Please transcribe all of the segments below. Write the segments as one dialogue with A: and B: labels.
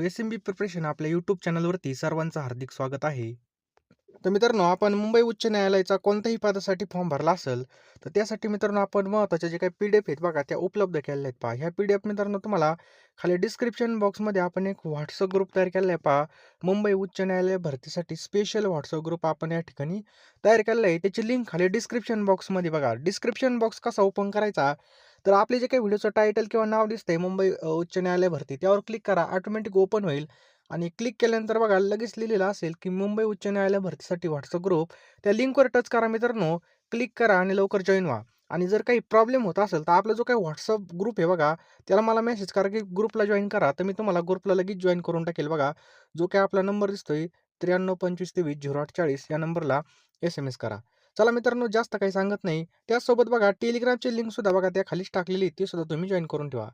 A: एस-एम-बी preparation आपल्या YouTube चॅनलवरती सर्वांचं हार्दिक स्वागत आहे. तर मित्रांनो, आपण मुंबई उच्च न्यायालयाचा कोणत्याही पदासाठी फॉर्म भरला असेल, तर त्यासाठी मित्रांनो आपण महत्त्वाच्या जे काही पी-डी-एफ आहेत बघा, त्या उपलब्ध केलेल्या आहेत पहा. ह्या पी-डी-एफ मित्रांनो तुम्हाला खाली डिस्क्रिप्शन बॉक्समध्ये आपण एक WhatsApp ग्रुप तयार केलेला आहे पहा. मुंबई उच्च न्यायालय भरतीसाठी स्पेशल WhatsApp ग्रुप आपण या ठिकाणी तयार केलेला आहे. त्याची लिंक खाली डिस्क्रिप्शन बॉक्समध्ये बघा. डिस्क्रिप्शन बॉक्स कसा ओपन करायचा, तर आपले जे काही व्हिडिओचं टायटल किंवा नाव दिसतंय मुंबई उच्च न्यायालय भरती, त्यावर क्लिक करा. ऑटोमॅटिक ओपन होईल. आणि क्लिक केल्यानंतर बघा लगेच लिहिलेलं असेल की मुंबई उच्च न्यायालय भरतीसाठी WhatsApp ग्रुप. त्या लिंकवर टच करा मित्रांनो, क्लिक करा आणि लवकर जॉईन व्हा. आणि जर काही प्रॉब्लेम होत असेल तर आपला जो काही WhatsApp ग्रुप आहे बघा, त्याला मला मेसेज करा की ग्रुपला जॉईन करा. तर मी तुम्हाला ग्रुपला लगेच जॉईन करून टाकेल बघा. जो काही आपला नंबर दिसतोय 9325230840 या नंबरला SMS करा. चला मित्रांनो, जास्त काही सांगत नाही. त्याचसोबत बघा टेलिग्रामची लिंकसुद्धा बघा त्या खालीच टाकलेली आहे, ती सुद्धा तुम्ही जॉईन करून ठेवा.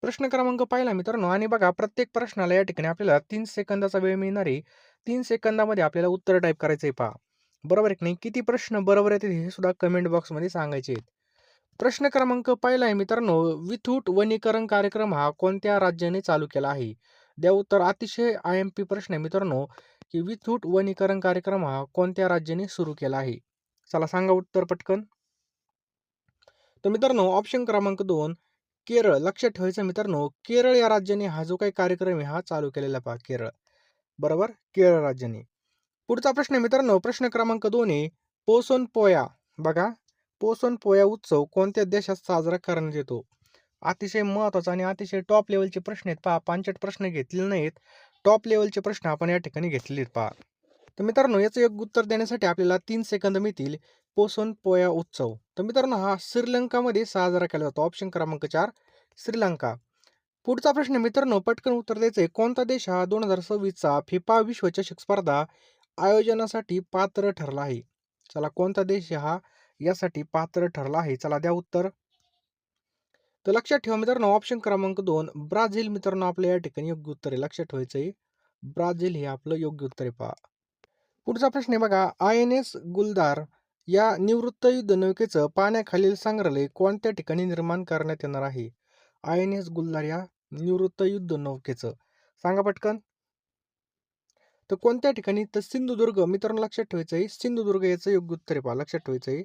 A: प्रश्न क्रमांक पहिला मित्रांनो, आणि बघा प्रत्येक प्रश्नाला या ठिकाणी आपल्याला 3 सेकंदाचा वेळ मिळणार आहे. 3 सेकंदामध्ये आपल्याला उत्तर टाइप करायचं आहे पहा. बरोबर आहे की नाही? किती प्रश्न बरोबर आहेत हे सुद्धा कमेंट बॉक्समध्ये सांगायचे आहेत. प्रश्न क्रमांक पहिला आहे मित्रांनो, विथूट वनीकरण कार्यक्रम हा कोणत्या राज्याने चालू केला आहे? द्या उत्तर. अतिशय IMP प्रश्न आहे मित्रांनो, की विथूट वनीकरण कार्यक्रम हा कोणत्या राज्याने सुरू केला आहे? चला सांगा उत्तर पटकन. तर मित्रांनो, ऑप्शन क्रमांक 2 केरळ. लक्षात ठेवायचं मित्रांनो, केरळ या राज्याने हा जो काही कार्यक्रम आहे हा चालू केलेला पहा. केरळ. बरोबर, केरळ राज्याने. पुढचा प्रश्न आहे मित्रांनो, प्रश्न क्रमांक 2 आहे पोसोन पोया. बघा, पोसोन पोया उत्सव कोणत्या देशात साजरा करण्यात येतो? अतिशय महत्त्वाचा आणि अतिशय टॉप लेवलचे प्रश्न आहेत पहा. पांचट प्रश्न घेतलेले नाहीत. टॉप लेवलचे प्रश्न आपण या ठिकाणी घेतलेले आहेत पहा. तर मित्रांनो, याचं योग्य उत्तर देण्यासाठी आपल्याला 3 सेकंद मिळतील. पोसोन पोया उत्सव. तर मित्रांनो, हा श्रीलंकामध्ये साजरा केला जातो. ऑप्शन क्रमांक 4 श्रीलंका. पुढचा प्रश्न मित्रांनो, पटकन उत्तर द्यायचं आहे. कोणता देश हा 2026चा फिफा विश्वचषक स्पर्धा आयोजनासाठी पात्र ठरला आहे? चला, कोणता देश हा यासाठी पात्र ठरला आहे? चला द्या उत्तर. तर लक्षात ठेवा मित्रांनो, ऑप्शन क्रमांक 2 ब्राझील मित्रांनो आपल्या या ठिकाणी योग्य उत्तर आहे. लक्षात ठेवायचं आहे. ब्राझील हे आपलं योग्य उत्तर आहे पहा. पुढचा प्रश्न आहे बघा, INS गुलदार या निवृत्त युद्धनौकेचं पाण्याखालील संग्रहालय कोणत्या ठिकाणी निर्माण करण्यात येणार आहे? INS गुलदार या निवृत्त युद्धनौकेचं सांगा पटकन. तर कोणत्या ठिकाणी? तर सिंधुदुर्ग मित्रांनो, लक्षात ठेवायचं आहे. सिंधुदुर्ग याचं योग्य उत्तर आहे पहा. लक्षात ठेवायचं आहे.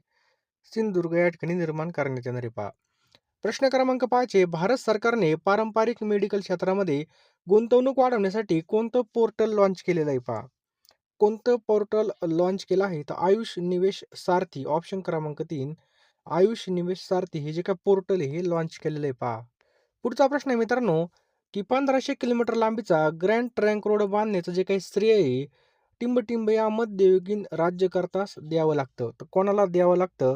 A: सिंधुदुर्ग या ठिकाणी निर्माण करण्यात येणार आहे पहा. प्रश्न क्रमांक 5 आहे, भारत सरकारने पारंपरिक मेडिकल क्षेत्रामध्ये गुंतवणूक वाढवण्यासाठी कोणतं पोर्टल लॉन्च केलेलं आहे पहा. कोणतं पोर्टल लॉन्च केलं आहे? तर आयुष निवेश सारथी. ऑप्शन क्रमांक 3 आयुष निवेश सारथी हे जे काही पोर्टल आहे हे लॉन्च केलेलं आहे पहा. पुढचा प्रश्न आहे मित्रांनो, की 1500 किलोमीटर लांबीचा ग्रँड ट्रंक रोड बांधण्याचं जे काही श्रेय आहे टिंबटिंब या मध्ययुगीन राज्यकर्त्यास द्यावं लागतं. तर कोणाला द्यावं लागतं?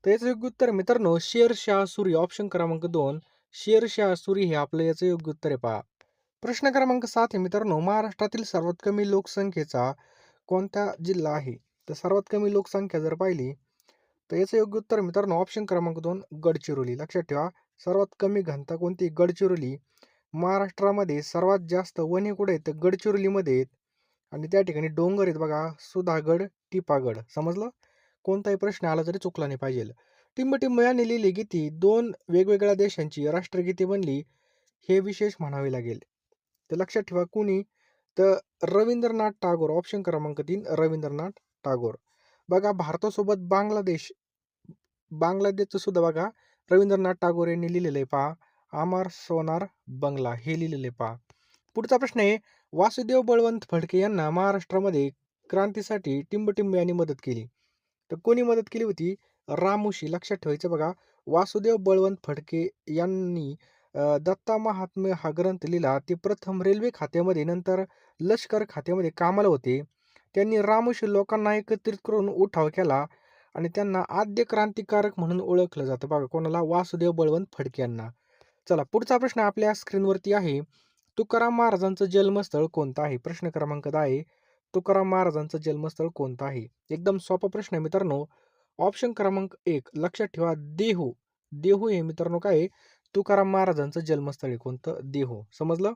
A: तर याचं योग्य उत्तर मित्रांनो शेरशाह सुरी. ऑप्शन क्रमांक 2 शेरशाह सुरी हे आपलं याचं योग्य उत्तर आहे पहा. प्रश्न क्रमांक 7 आहे मित्रांनो, महाराष्ट्रातील सर्वात कमी लोकसंख्येचा कोणता जिल्हा आहे? तर सर्वात कमी लोकसंख्या जर पाहिली तर याचं योग्य उत्तर मित्रांनो ऑप्शन क्रमांक 2 गडचिरोली. लक्षात ठेवा, सर्वात कमी घनता कोणती? गडचिरोली. महाराष्ट्रामध्ये सर्वात जास्त वने कुठे आहेत? तर गडचिरोलीमध्ये आहेत. आणि त्या ठिकाणी डोंगर आहेत बघा, सुधागड, टिपागड. समजलं? कोणताही प्रश्न आला तरी चुकला नाही पाहिजे. टिंबटिंब याने लिहिली गीती 2 वेगवेगळ्या देशांची राष्ट्रगीते बनली, हे विशेष म्हणावे लागेल. तर लक्षात ठेवा कुणी? तर रवींद्रनाथ टागोर. ऑप्शन क्रमांक 3 रवींद्रनाथ टागोर. बघा, भारतासोबत बांगलादेशचं सुद्धा बघा रवींद्रनाथ टागोर यांनी लिहिलेलं आहे पहा. अमर सोनार बंगला हे लिहिलेलं आहे पहा. पुढचा प्रश्न आहे, वासुदेव बळवंत फडके यांना महाराष्ट्रामध्ये क्रांतीसाठी टिंबटिंब यांनी मदत केली. तर कोणी मदत केली होती? रामोशी. लक्षात ठेवायचं बघा, वासुदेव बळवंत फडके यांनी दत्ता महात्म्य हा ग्रंथ लिहिला. ते प्रथम रेल्वे खात्यामध्ये नंतर लष्कर खात्यामध्ये कामाला होते. त्यांनी रामोशी लोकांना एकत्रित करून उठाव केला आणि त्यांना आद्य क्रांतिकारक म्हणून ओळखलं जातं बघा. कोणाला? वासुदेव बळवंत फडके यांना. चला, पुढचा प्रश्न आपल्या स्क्रीनवरती आहे, तुकाराम महाराजांचं जन्मस्थळ कोणतं आहे? प्रश्न क्रमांक 10 आहे, तुकाराम महाराजांचं जन्मस्थळ कोणतं आहे? एकदम सोपा प्रश्न आहे मित्रांनो. ऑप्शन क्रमांक 1 लक्षात ठेवा, देहू. देहू हे मित्रांनो काय आहे? तुकाराम महाराजांचं जन्मस्थळ आहे. कोणतं? देहू. समजलं?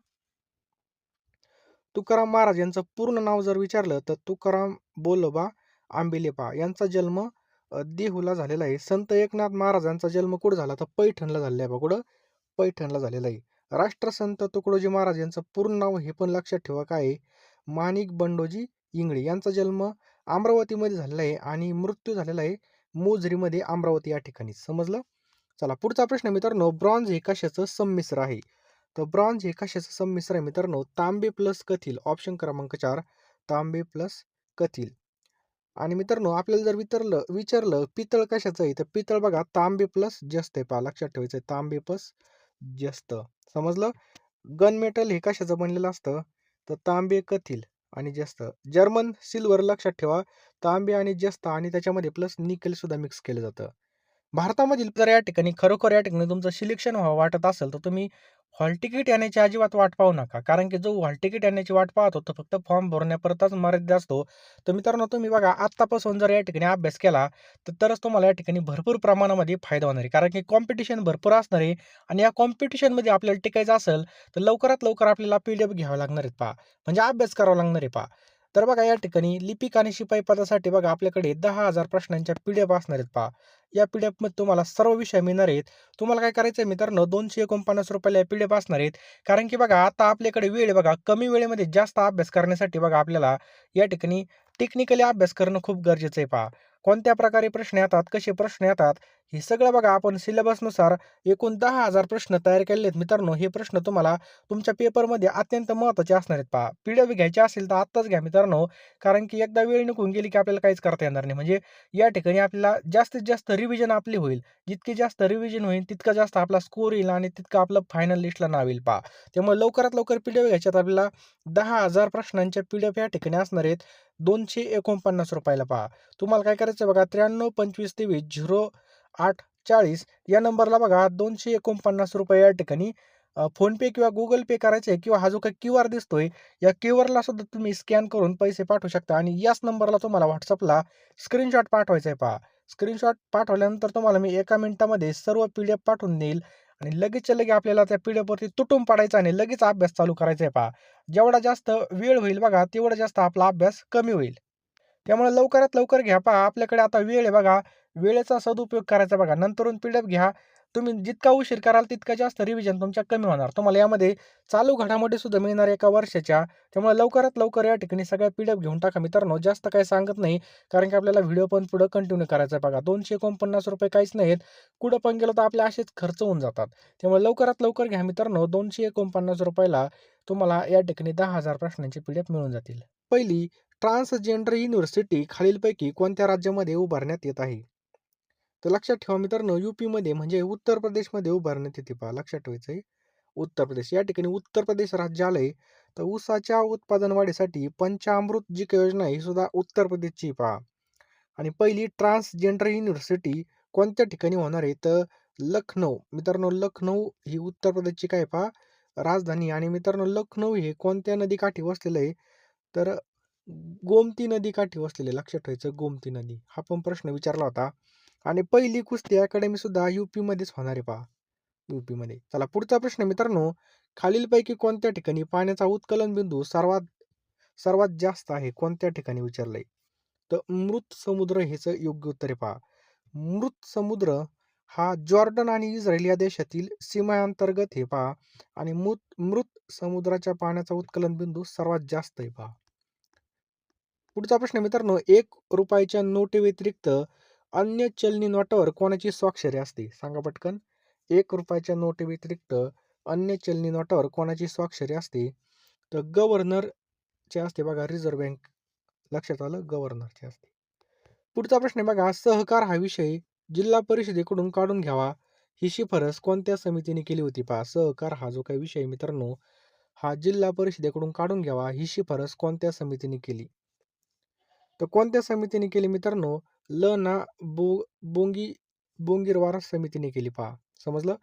A: तुकाराम महाराज यांचं पूर्ण नाव जर विचारलं तर तुकाराम बोलोबा आंबिलेपा यांचा जन्म देहूला झालेला आहे. संत एकनाथ महाराजांचा जन्म कुठं झाला? तर पैठणला झालेला आहे बघा. कुठं? पैठणला झालेला आहे. राष्ट्रसंत तुकडोजी महाराज यांचं पूर्ण नाव हे पण लक्षात ठेवा काय आहे? माणिक बंडोजी इंगळे. यांचा जन्म अमरावतीमध्ये झालेला आहे आणि मृत्यू झालेला आहे मोझरीमध्ये, अमरावती या ठिकाणी. समजलं? चला पुढचा प्रश्न मित्रांनो, ब्रॉन्झ हे कशाचं संमिश्र आहे? तर ब्रॉन्झ हे कशाचं संमिश्र आहे मित्रांनो? तांबे प्लस कथील. ऑप्शन क्रमांक 4 तांबे प्लस कथील. आणि मित्रांनो आपल्याला जर विचारलं पितळ कशाचं आहे, तर पितळ बघा तांबे प्लस जस्त आहे. पहा लक्षात ठेवायचं आहे, तांबे प्लस जस्त. समजलं? गन मेटल हे कशाचं बनलेलं असतं? तर तांबे कथील आणि जस्त. जर्मन सिल्वर लक्षात ठेवा, तांबे आणि जस्त आणि त्याच्यामध्ये प्लस निकेल सुद्धा मिक्स केलं जातं. भारतामधील जर या ठिकाणी खरोखर या ठिकाणी तुमचं सिलेक्शन व्हावं वाटत असेल, तर तुम्ही हॉल तिकीट येण्याची अजिबात वाट पाहू नका. कारण की जो हॉल तिकीट येण्याची वाट पाहतो, तो फक्त फॉर्म भरण्यापुरताच मर्यादित असतो. तर मित्रांनो तुम्ही बघा आत्तापासून जर या ठिकाणी अभ्यास केला, तरच तुम्हाला या ठिकाणी भरपूर प्रमाणामध्ये फायदा होणार आहे. कारण की कॉम्पिटिशन भरपूर असणार आहे आणि या कॉम्पिटिशनमध्ये आपल्याला टिकायचं असेल, तर लवकरात लवकर आपल्याला पी-डी-एफ घ्यावे लागणार आहेत पहा. म्हणजे अभ्यास करावा लागणार आहे पहा. तर बघा या ठिकाणी लिपिक आणि शिपाई पदासाठी बघा आपल्याकडे 10,000 प्रश्नांच्या पी-डी-एफ असणार आहेत पहा. या पी-डी-एफमध्ये तुम्हाला सर्व विषय मिळणार आहेत. तुम्हाला काय करायचं आहे मित्रांनो, ₹249 या पी-डी-एफ असणार आहेत. कारण की बघा आता आपल्याकडे वेळ आहे बघा, कमी वेळेमध्ये जास्त अभ्यास करण्यासाठी बघा आपल्याला या ठिकाणी टेक्निकली अभ्यास करणं खूप गरजेचं आहे पहा. कोणत्या प्रकारे प्रश्न येतात, कसे प्रश्न येतात, हे सगळं बघा आपण सिलेबसनुसार एकूण 10,000 प्रश्न तयार केलेले आहेत मित्रांनो. हे प्रश्न तुम्हाला तुमच्या पेपरमध्ये अत्यंत महत्त्वाचे असणार आहेत पहा. पी-डी-एफ घ्यायचे असेल तर आत्ताच घ्या मित्रांनो. कारण की एकदा वेळ निघून गेली की आपल्याला काहीच करता येणार नाही. म्हणजे या ठिकाणी आपल्याला जास्तीत जास्त रिव्हिजन आपली होईल. जितकी जास्त रिव्हिजन होईल, तितका जास्त आपला स्कोर येईल आणि तितकं आपलं फायनल लिस्टला नाव येईल पहा. त्यामुळे लवकरात लवकर पी-डी-एफ घ्यायच्यात आपल्याला 10,000 प्रश्नांच्या पी-डी-एफ या ठिकाणी असणार आहेत. ₹249 ला पहा. तुम्हाला काय करायचं बघा 9325230840 या नंबरला बघा ₹249 या ठिकाणी फोनपे किंवा गुगल पे करायचे किंवा हा जो काही क्यूआर दिसतोय, या क्यूआरला सुद्धा तुम्ही स्कॅन करून पैसे पाठवू शकता आणि याच नंबरला तुम्हाला WhatsAppला स्क्रीनशॉट पाठवायचा आहे पहा. स्क्रीनशॉट पाठवल्यानंतर तुम्हाला मी 1 मिनिटामध्ये सर्व पी-डी-एफ पाठवून देईल आणि लगेचच्या लगे आपल्याला त्या पी-डी-एफवरती तुटून पडायचं आणि लगेच अभ्यास चालू करायचा आहे पहा. जेवढा जास्त वेळ होईल बघा, तेवढा जास्त आपला अभ्यास कमी होईल. त्यामुळे लवकरात लवकर घ्या पहा. आपल्याकडे आता वेळ आहे बघा. वेळेचा सदुपयोग करायचा बघा. नंतरून पी-डी-एफ घ्या. तुम्ही जितका उशीर कराल तितका जास्त रिव्हिजन तुमच्या कमी होणार. तुम्हाला यामध्ये चालू घडामोडी सुद्धा मिळणार एका वर्षाच्या. त्यामुळे लवकरात लवकर या ठिकाणी सगळ्या पी-डी-एफ घेऊन टाका मित्रांनो. जास्त काही सांगत नाही. कारण की आपल्याला व्हिडिओ पण पुढे कंटिन्यू करायचा आहे बघा. ₹249 काहीच नाहीत. कुठं पण गेलो तर आपले असेच खर्च होऊन जातात. त्यामुळे लवकरात लवकर घ्या मित्रांनो. ₹249 ला तुम्हाला या ठिकाणी 10,000 प्रश्नांचे पी-डी-एफ मिळून जातील. पहिली ट्रान्सजेंडर युनिव्हर्सिटी खालीलपैकी कोणत्या राज्यामध्ये उभारण्यात येत आहे? तर लक्षात ठेवा मित्रांनो, यूपीमध्ये म्हणजे उत्तर प्रदेशमध्ये उभारण्यात येते पहा. लक्षात ठेवायचं आहे उत्तर प्रदेश. या ठिकाणी उत्तर प्रदेश राज्य आलंय. तर ऊसाच्या उत्पादन वाढीसाठी पंचामृत जी काही योजना आहे ही सुद्धा उत्तर प्रदेशची पहा. आणि पहिली ट्रान्सजेंडर युनिव्हर्सिटी कोणत्या ठिकाणी होणार आहे? तर लखनौ. मित्रांनो लखनौ ही उत्तर प्रदेशची काय पहा राजधानी. आणि मित्रांनो लखनौ हे कोणत्या नदीकाठी वसलेलं आहे? तर गोमती नदीकाठी वसलेले. लक्षात ठेवायचं गोमती नदी. हा पण प्रश्न विचारला होता. आणि पहिली कुस्ती अकॅडमी सुद्धा यूपीमध्येच होणार आहे पहा. यूपीमध्ये. चला पुढचा प्रश्न मित्रांनो, खालीलपैकी कोणत्या ठिकाणी पाण्याचा उत्कलन बिंदू सर्वात सर्वात जास्त आहे? कोणत्या ठिकाणी विचारलंय? तर मृत समुद्र हेच योग्य उत्तर आहे पहा. मृत समुद्र हा जॉर्डन आणि इस्रायल या देशातील सीमांतर्गत हे पहा. आणि मृत मृत समुद्राच्या पाण्याचा उत्कलन बिंदू सर्वात जास्त आहे पहा. पुढचा प्रश्न मित्रांनो, ₹1 नोटेव्यतिरिक्त अन्य चलनी नोटावर कोणाची स्वाक्षरी असते? सांगा पटकन. ₹1 नोटेव्यतिरिक्त अन्य चलनी नोटावर कोणाची स्वाक्षरी असते? तर गव्हर्नरची असते बघा, रिझर्व्ह बँक. लक्षात आलं? गव्हर्नरची असते. पुढचा प्रश्न आहे बघा, सहकार हा विषय जिल्हा परिषदेकडून काढून घ्यावा ही शिफारस कोणत्या समितीने केली होती? पहा, सहकार हा जो काही विषय आहे मित्रांनो, हा जिल्हा परिषदेकडून काढून घ्यावा ही शिफारस कोणत्या समितीने केली? तर कोणत्या समितीने केली मित्रांनो? ल ना बो बोंगी बोंगीरवार समितीने केली पहा. समजलं?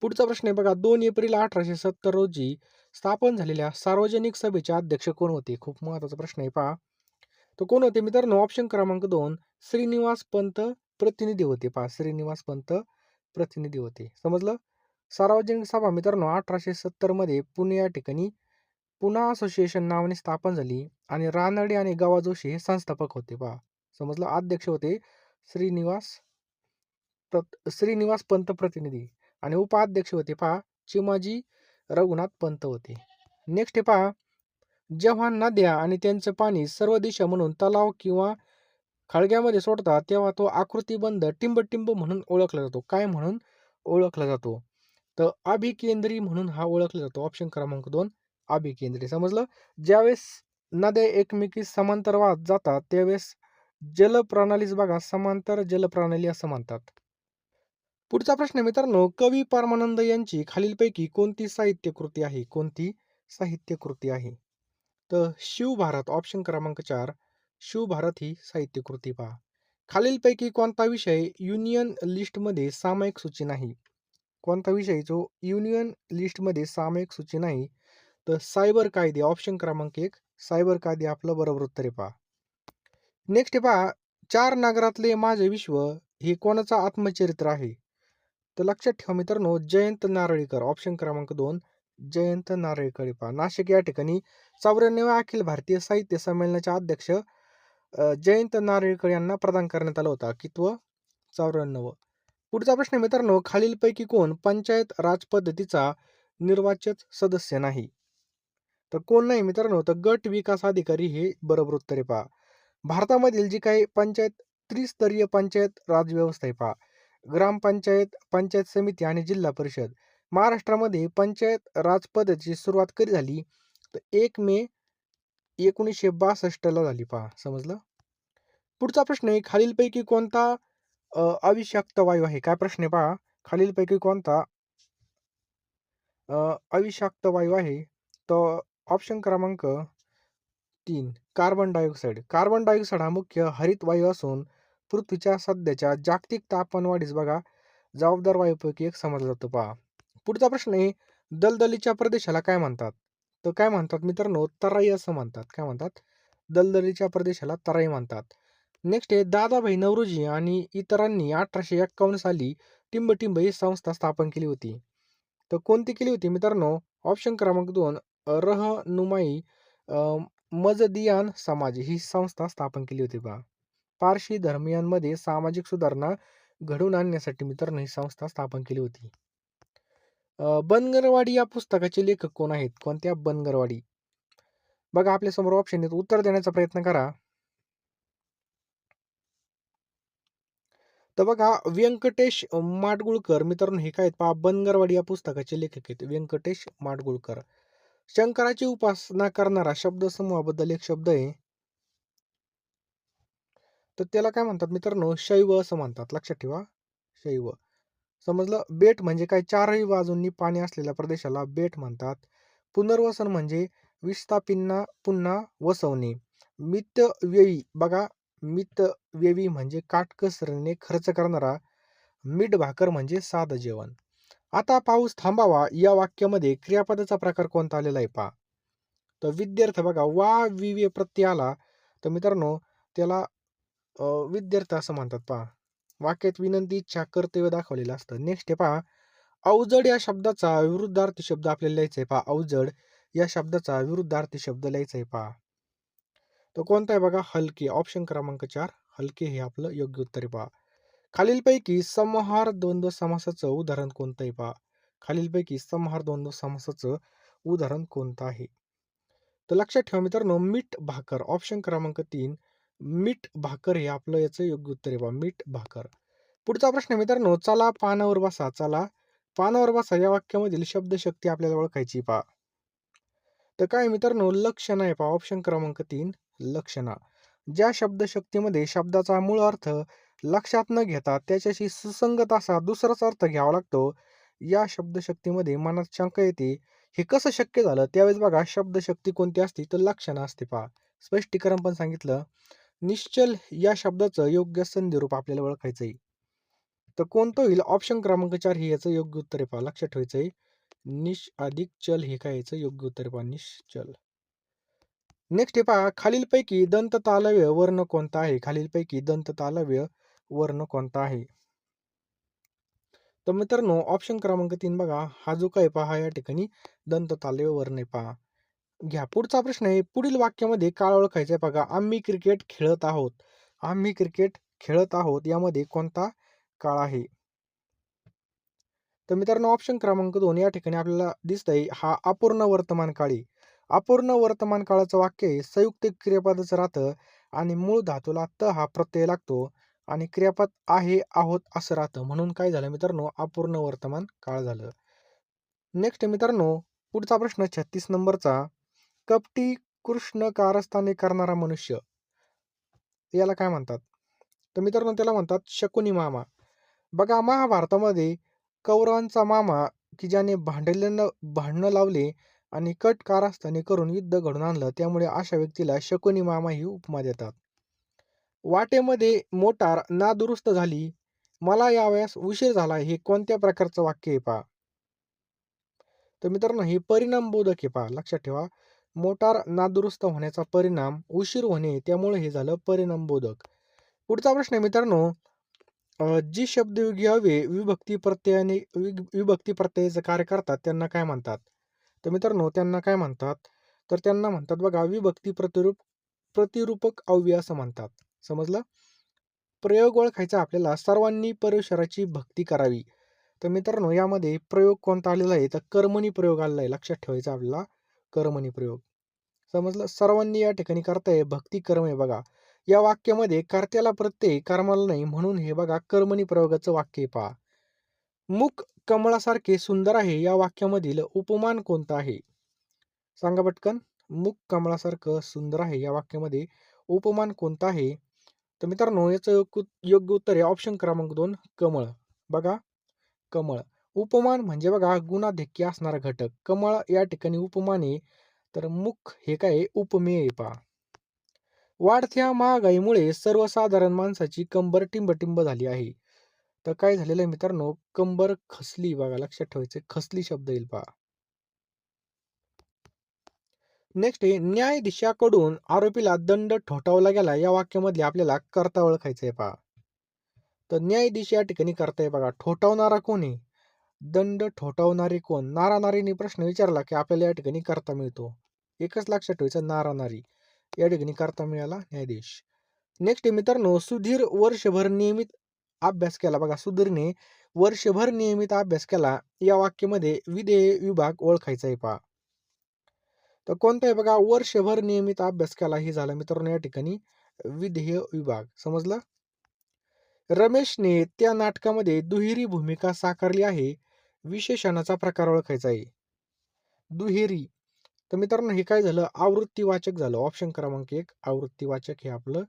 A: पुढचा प्रश्न आहे बघा, 2 एप्रिल 1870 रोजी स्थापन झालेल्या सार्वजनिक सभेचे अध्यक्ष कोण होते? खूप महत्त्वाचा प्रश्न आहे पहा. तर कोण होते मित्रांनो? ऑप्शन क्रमांक 2 श्रीनिवास पंत प्रतिनिधी होते पहा. श्रीनिवास पंत प्रतिनिधी होते. समजलं? सार्वजनिक सभा मित्रांनो 1870 मध्ये पुणे या ठिकाणी पुणा असोसिएशन नावाने स्थापन झाली आणि रानडे आणि गवा जोशी हे संस्थापक होते पहा. समजलं? अध्यक्ष होते श्रीनिवास श्रीनिवास पंत प्रतिनिधी आणि उपाध्यक्ष होते पहा चिमाजी रघुनाथ पंत होते. नेक्स्ट हे पहा, जेव्हा नद्या आणि त्यांचं पाणी सर्व दिशा म्हणून तलाव किंवा खळग्यामध्ये सोडतात तेव्हा तो आकृतिबंध टिंब म्हणून ओळखला जातो. काय म्हणून ओळखला जातो? तर अभिकेंद्री म्हणून हा ओळखला जातो. ऑप्शन क्रमांक 2 अभिकेंद्री. समजलं? ज्यावेळेस नद्या एकमेकीस समांतर वाहत जातात त्यावेळेस जलप्रणालीच बघा समांतर जलप्रणाली असं म्हणतात. पुढचा प्रश्न मित्रांनो, कवी परमानंद यांची खालीलपैकी कोणती साहित्य कृती आहे? कोणती साहित्य कृती आहे? तर शिवभारत ऑप्शन क्रमांक 4 शिवभारत ही साहित्य कृती पहा. खालीलपैकी कोणता विषय युनियन लिस्टमध्ये सामायिक सूची नाही? कोणता विषय जो युनियन लिस्टमध्ये सामायिक सूची नाही? तर सायबर कायदे. ऑप्शन क्रमांक 1 सायबर कायदे आपलं बरोबर उत्तर आहे पहा. नेक्स्ट आहे पहा, चार नगरातले माझे विश्व हे कोणाचं आत्मचरित्र आहे? तर लक्षात ठेवा मित्रांनो, जयंत नारळीकर. ऑप्शन क्रमांक 2 जयंत नारळीकर पहा. नाशिक या ठिकाणी 94व्या अखिल भारतीय साहित्य संमेलनाचे अध्यक्ष जयंत नारळीकर यांना प्रदान करण्यात आला होता. कितवं? 94. पुढचा प्रश्न मित्रांनो, खालीलपैकी कोण पंचायत राज पद्धतीचा निर्वाचित सदस्य नाही? तर कोण नाही मित्रांनो, तर गट विकास अधिकारी हे बरोबर उत्तर आहे पहा. भारतामधील जी काही पंचायत त्रिस्तरीय पंचायत राज व्यवस्था आहे पहा, ग्रामपंचायत, पंचायत समिती आणि जिल्हा परिषद. महाराष्ट्रामध्ये पंचायत राज पद्धतीची सुरुवात कधी झाली? तर 1 मे 1962 ला झाली पहा. समजलं? पुढचा प्रश्न आहे, खालीलपैकी कोणता अविषाक्त वायू आहे? काय प्रश्न आहे पहा, खालीलपैकी कोणता अविषाक्त वायू आहे? तर ऑप्शन क्रमांक 3 कार्बन डायऑक्साईड. कार्बन डायऑक्साईड हा मुख्य हरित वायू असून पृथ्वीच्या सध्याच्या जागतिक तापमानवाढीस बघा जबाबदार वायूपैकी एक समजला जातो पहा. पुढचा प्रश्न आहे, दलदलीच्या प्रदेशाला काय म्हणतात? तर काय म्हणतात मित्रांनो, तराई असं म्हणतात. काय म्हणतात? दलदलीच्या प्रदेशाला तराई म्हणतात. नेक्स्ट आहे, दादाभाई नौरोजी आणि इतरांनी 1851 साली टिंबटिंब ही संस्था स्थापन केली होती. तर कोणती केली होती मित्रांनो? ऑप्शन क्रमांक 2 रहनुमाई मजदियान समाज ही संस्था स्थापन केली होती पहा. पारशी धर्मियांमध्ये सामाजिक सुधारणा घडवून आणण्यासाठी मित्रांनो ही संस्था स्थापन केली होती. बनगरवाडी या पुस्तकाचे लेखक कोण आहेत? कोणत्या? बनगरवाडी. बघा आपल्यासमोर ऑप्शन आहेत, उत्तर देण्याचा प्रयत्न करा. तर बघा व्यंकटेश माडगुळकर मित्रांनो हे काय आहेत पहा, बनगरवाडी या पुस्तकाचे लेखक आहेत व्यंकटेश माडगुळकर. शंकराची उपासना करणारा शब्दसमूहाबद्दल एक शब्द आहे, तर त्याला काय म्हणतात मित्रांनो? शैव असं म्हणतात. लक्षात ठेवा, शैव. समजलं? बेट म्हणजे काय? चारही बाजूंनी पाणी असलेल्या प्रदेशाला बेट म्हणतात. पुनर्वसन म्हणजे विस्थापितांना पुन्हा वसवणे. मितव्ययी बघा, मितव्ययी म्हणजे काटकसरीने खर्च करणारा. मीठ भाकर म्हणजे साधं जेवण. आता पाऊस थांबावा या वाक्यामध्ये क्रियापदाचा प्रकार कोणता आलेला आहे पहा. तर विद्यार्थ बघा वा विवे प्रत्यय आला तर मित्रांनो त्याला विद्यार्थ असं म्हणतात पहा. वाक्यात विनंती, इच्छा, कर्तव्य दाखवलेलं असतं. नेक्स्ट आहे पहा, अवजड या शब्दाचा विरुद्धार्थी शब्द आपल्याला लिहायचा आहे पहा. अवजड या शब्दाचा विरुद्धार्थी शब्द लिहायचा आहे पहा. तो कोणता आहे बघा? हलके. ऑप्शन क्रमांक 4 हलके हे आपलं योग्य उत्तर आहे पहा. खालीलपैकी समहार द्वंद्व समासाचं उदाहरण कोणतं आहे पहा. खालीलपैकी समहार द्वंद्व समासाचं उदाहरण कोणतं आहे? तर लक्षात ठेवा मित्रांनो, मीठ भाकर. ऑप्शन क्रमांक 3 मीठ भाकर हे आपलं याचं योग्य उत्तर आहे पहा. मीठ भाकर. पुढचा प्रश्न मित्रांनो, चला पानावर बसा. चला पानावर बसा या वाक्यामधील शब्दशक्ती आपल्याला ओळखायची पहा. तर काय मित्रांनो, लक्षणा आहे पहा. ऑप्शन क्रमांक 3 लक्षणा. ज्या शब्दशक्तीमध्ये शब्दाचा मूळ अर्थ लक्षात न घेता त्याच्याशी सुसंगत असा दुसराच अर्थ घ्यावा लागतो, या शब्दशक्तीमध्ये मनात शंका येते, हे कसं शक्य झालं? त्यावेळेस बघा शब्दशक्ती कोणती असते? तर लक्षणा असते पहा. स्पष्टीकरण पण सांगितलं. निश्चल या शब्दाचं योग्य संधिरूप आपल्याला ओळखायचं आहे. तर कोणतं होईल? ऑप्शन क्रमांक 4 हे याचं योग्य उत्तर आहे पहा. लक्षात ठेवायचं आहे. निश अधिक चल हे काय याचं योग्य उत्तर आहे पहा. निश्चल. नेक्स्ट हे पहा, खालीलपैकी दंततालव्य वर्ण कोणता आहे? खालीलपैकी दंततालव्य वर्ण कोणता आहे? तर मित्रांनो ऑप्शन क्रमांक 3 बघा, हा जो काय पहा या ठिकाणी दंततालव्य वर्ण आहे पहा. घ्या पुढचा प्रश्न आहे, पुढील वाक्यामध्ये काळ ओळखायचा आहे बघा. आम्ही क्रिकेट खेळत आहोत. आम्ही क्रिकेट खेळत आहोत यामध्ये कोणता काळ आहे? तर मित्रांनो ऑप्शन क्रमांक 2 या ठिकाणी आपल्याला दिसतंय हा अपूर्ण वर्तमान काळ आहे. अपूर्ण वर्तमान काळाचं वाक्य आहे संयुक्त क्रियापदाचं राहतं आणि मूळ धातूला त हा प्रत्यय लागतो आणि क्रियापद आहे, आहोत असं राहतं. म्हणून काय झालं मित्रांनो अपूर्ण वर्तमान काळ झालं. नेक्स्ट मित्रांनो पुढचा प्रश्न 36 नंबरचा. कपटी कृष्ण कारस्थाने करणारा मनुष्य याला काय म्हणतात? तर मित्रांनो त्याला म्हणतात शकुनी मामा. बघा महाभारतामध्ये कौरवांचा मामा की ज्याने भांडणं लावले आणि कट कारस्थाने करून युद्ध घडवून आणलं, त्यामुळे अशा व्यक्तीला शकुनी मामा ही उपमा देतात. वाटेमध्ये मोटार नादुरुस्त झाली, मला यावयास उशीर झाला, हे कोणत्या प्रकारचं वाक्य आहे पहा. तर मित्रांनो हे परिणामबोधक आहे पहा, लक्षात ठेवा. मोटार नादुरुस्त होण्याचा परिणाम उशीर होणे, त्यामुळे हे झालं परिणामबोधक. पुढचा प्रश्न आहे मित्रांनो, जी शब्दयोगी अव्यय विभक्ती प्रत्ययाचं कार्य करतात त्यांना काय म्हणतात? तर मित्रांनो त्यांना काय म्हणतात? तर त्यांना म्हणतात बघा विभक्ती प्रतिरूपक अव्यय असं म्हणतात. समजलं? प्रयोग ओळखायचा आपल्याला. सर्वांनी परमेश्वराची भक्ती करावी. तर मित्रांनो यामध्ये प्रयोग कोणता आलेला आहे? तर कर्मणी प्रयोग आलेला आहे. लक्षात ठेवायचा आपल्याला कर्मणी प्रयोग. समजलं? सर्वांनी या ठिकाणी कर्ता भक्ती कर्म आहे बघा. या वाक्यामध्ये कर्त्याला प्रत्यय कर्माला नाही, म्हणून हे बघा कर्मणी प्रयोगाचं वाक्य आहे पहा. मुख कमळासारखे सुंदर आहे या वाक्यामधील उपमान कोणता आहे? सांगा पटकन. मुख कमळासारखं सुंदर आहे या वाक्यामध्ये उपमान कोणता आहे? तर मित्रांनो याचं योग्य उत्तर आहे ऑप्शन क्रमांक 2 कमळ. बघा कमळ. उपमान म्हणजे बघा गुणाधिक्य असणारा घटक. कमळ या ठिकाणी उपमान आहे. तर मुख हे काय उपमेय आहे पहा. वाढत्या महागाईमुळे सर्वसाधारण माणसाची कंबर टिंबटिंब झाली आहे. तर काय झालेलं आहे मित्रांनो कंबर खसली बघा, लक्षात ठेवायचं खसली शब्द येईल पहा. नेक्स्ट आहे न्यायाधीशाकडून आरोपीला दंड ठोठावला गेला या वाक्यामधले आपल्याला कर्ता ओळखायचं आहे पहा. तर न्यायाधीश या ठिकाणी कर्ता आहे बघा. ठोठावणारा कोण आहे? दंड ठोठावणारे कोण? नारानारीने प्रश्न विचारला की आपल्याला या ठिकाणी कर्ता मिळतो. एकच लक्षात ठेवायचं नारानारी. या ठिकाणी कर्ता मिळाला न्यायाधीश. नेक्स्ट मित्रांनो सुधीर वर्षभर नियमित अभ्यास केला बघा. सुधीरने वर्षभर नियमित अभ्यास केला या वाक्यामध्ये विधेय विभाग ओळखायचा आहे पहा. तर कोणता आहे बघा वर्षभर नियमित अभ्यास केला हे झालं मित्रांनो या ठिकाणी विधेय विभाग. समजलं? रमेशने त्या नाटकामध्ये दुहेरी भूमिका साकारली आहे. विशेषणाचा प्रकार ओळखायचा आहे. दुहेरी. तर मित्रांनो हे काय झालं आवृत्तीवाचक झालं. ऑप्शन क्रमांक 1 आवृत्तीवाचक हे आपलं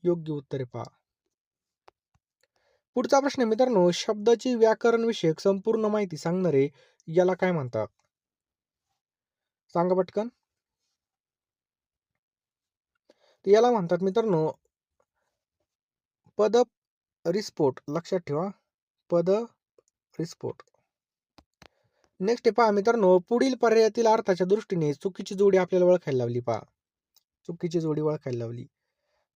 A: योग्य उत्तर आहे पहा. पुढचा प्रश्न आहे मित्रांनो शब्दाची व्याकरण विषयक संपूर्ण माहिती सांगणारे याला काय म्हणतात? सांगा पटकन. तर याला म्हणतात मित्रांनो पद रिस्फोट. लक्षात ठेवा पद रिस्फोट. नेक्स्ट पहा मित्रांनो पुढील पर्यायातील अर्थाच्या दृष्टीने चुकीची जोडी आपल्याला ओळखायला लावली पहा. चुकीची जोडी ओळखायला लावली.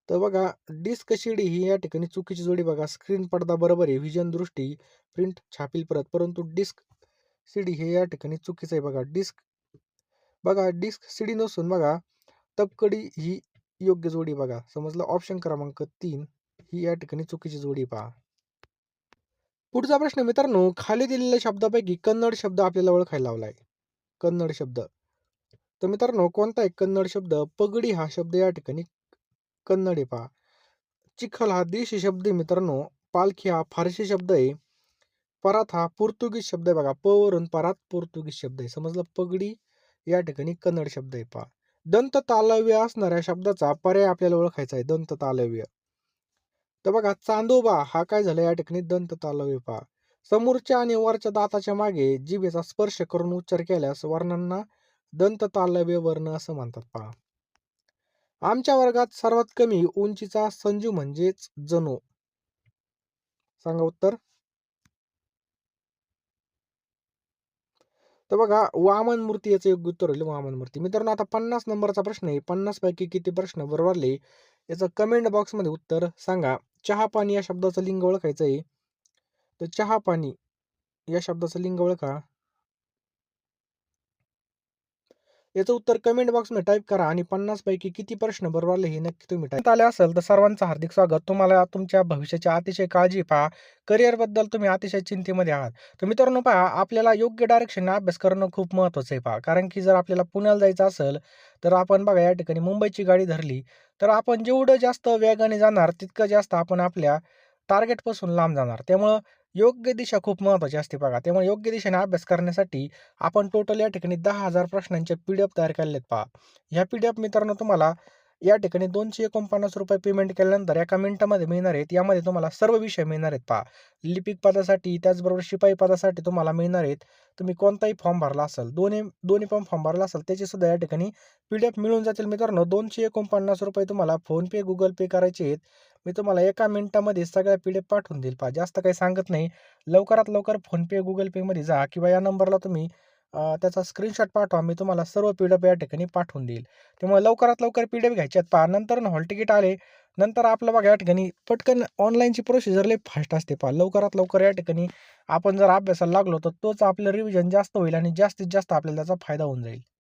A: तर बघा डिस्क शिडी ही या ठिकाणी चुकीची जोडी बघा. स्क्रीन पडदा बरोबर आहे. व्हिजन दृष्टी प्रिंट छापील परत, परंतु डिस्क सीडी हे या ठिकाणी चुकीचं आहे बघा. डिस्क सीडी नसून बघा तपकडी ही योग्य जोडी बघा. समजलं? ऑप्शन क्रमांक 3 ही या ठिकाणी चुकीची जोडी पहा. पुढचा प्रश्न मित्रांनो खाली दिलेल्या शब्दापैकी कन्नड शब्द आपल्याला ओळखायला लावलाय. कन्नड शब्द. तर मित्रांनो कोणता आहे कन्नड शब्द? पगडी हा शब्द या ठिकाणी कन्नड आहे पहा. चिखल हा देशी शब्द आहे मित्रांनो. पालखी हा फारसी शब्द आहे. परात हा पोर्तुगीज शब्द आहे बघा. प वरून परात पोर्तुगीज शब्द आहे. समजलं? पगडी या ठिकाणी कन्नड शब्द आहे पहा. दंत तालव्य असणाऱ्या शब्दाचा पर्याय आपल्याला ओळखायचा आहे. दंत तालव्य. तर बघा चांदोबा हा काय झाला या ठिकाणी दंत तालव्य पहा. समोरच्या आणि वरच्या दाताच्या मागे जिभेचा स्पर्श करून उच्चार केल्यास वर्णांना दंत तालव्य वर्ण असं म्हणतात पहा. आमच्या वर्गात सर्वात कमी उंचीचा संजू म्हणजेच जनो. सांगा उत्तर. तर बघा वामन मूर्ती याचं योग्य उत्तर होईल वामन मूर्ती. मित्रांनो आता 50 नंबरचा प्रश्न आहे. 50 पैकी किती प्रश्न बरोबर आले याचं कमेंट बॉक्समध्ये उत्तर सांगा. चहा पाणी या शब्दाचं लिंग ओळखायचं आहे. तर चहा पाणी या शब्दाचं लिंग ओळखा. याचं उत्तर कमेंट बॉक्समध्ये टाइप करा आणि 50 पैकी किती प्रश्न बरोबर आले हे नक्की तुम्ही टाइप आले असेल तर सर्वांचं हार्दिक स्वागत. तुम्हाला तुमच्या भविष्याची अतिशय काळजी पहा. करिअरबद्दल तुम्ही अतिशय चिंतेमध्ये आहात. तर मित्रांनो पहा, आपल्याला योग्य डायरेक्शनने अभ्यास करणं खूप महत्त्वाचं आहे पहा. कारण की जर आपल्याला पुण्याला जायचं असेल, तर आपण बघा या ठिकाणी मुंबईची गाडी धरली, तर आपण जेवढं जास्त वेगाने जाणार तितकं जास्त आपण आपल्या टार्गेटपासून लांब जाणार. त्यामुळं योग्य दिशा खूप महत्त्वाची असते बघा. त्यामुळे योग्य दिशेने अभ्यास करण्यासाठी आपण टोटल या ठिकाणी 10,000 प्रश्नांचे पी-डी-एफ तयार केलेले आहेत पहा. ह्या पी-डी-एफ मित्रांनो तुम्हाला या ठिकाणी ₹249 पेमेंट केल्यानंतर एका मिनिटामध्ये मिळणार आहेत. यामध्ये तुम्हाला सर्व विषय मिळणार आहेत पहा. लिपिक पदासाठी त्याचबरोबर शिपाई पदासाठी तुम्हाला मिळणार आहेत. तुम्ही कोणताही फॉर्म भरला असेल, दोन्ही दोन्ही पण फॉर्म भरला असेल त्याचेसुद्धा या ठिकाणी पी-डी-एफ मिळून जातील मित्रांनो. ₹249 तुम्हाला फोनपे, Google पे करायचे आहेत. मी तुम्हाला एका मिनिटामध्ये सगळ्या पी-डी-एफ पाठवून देईल पहा. जास्त काही सांगत नाही. लवकरात लवकर फोनपे, Google पेमध्ये जा किंवा या नंबरला तुम्ही त्याचा स्क्रीनशॉट पाठवा. मी तुम्हाला सर्व पी-डी-एफ या ठिकाणी पाठवून देईल. त्यामुळे लवकरात लवकर पी-डी-एफ घ्यायचे आहेत पहा. नंतर हॉल तिकीट आले, नंतर आपलं बघा या ठिकाणी पटकन ऑनलाईनची प्रोसिजर लई फास्ट असते पहा. लवकरात लवकर या ठिकाणी आपण जर अभ्यासाला लागलो, तर तोच आपलं रिव्हिजन जास्त होईल आणि जास्तीत जास्त आपल्याला त्याचा फायदा होऊन जाईल.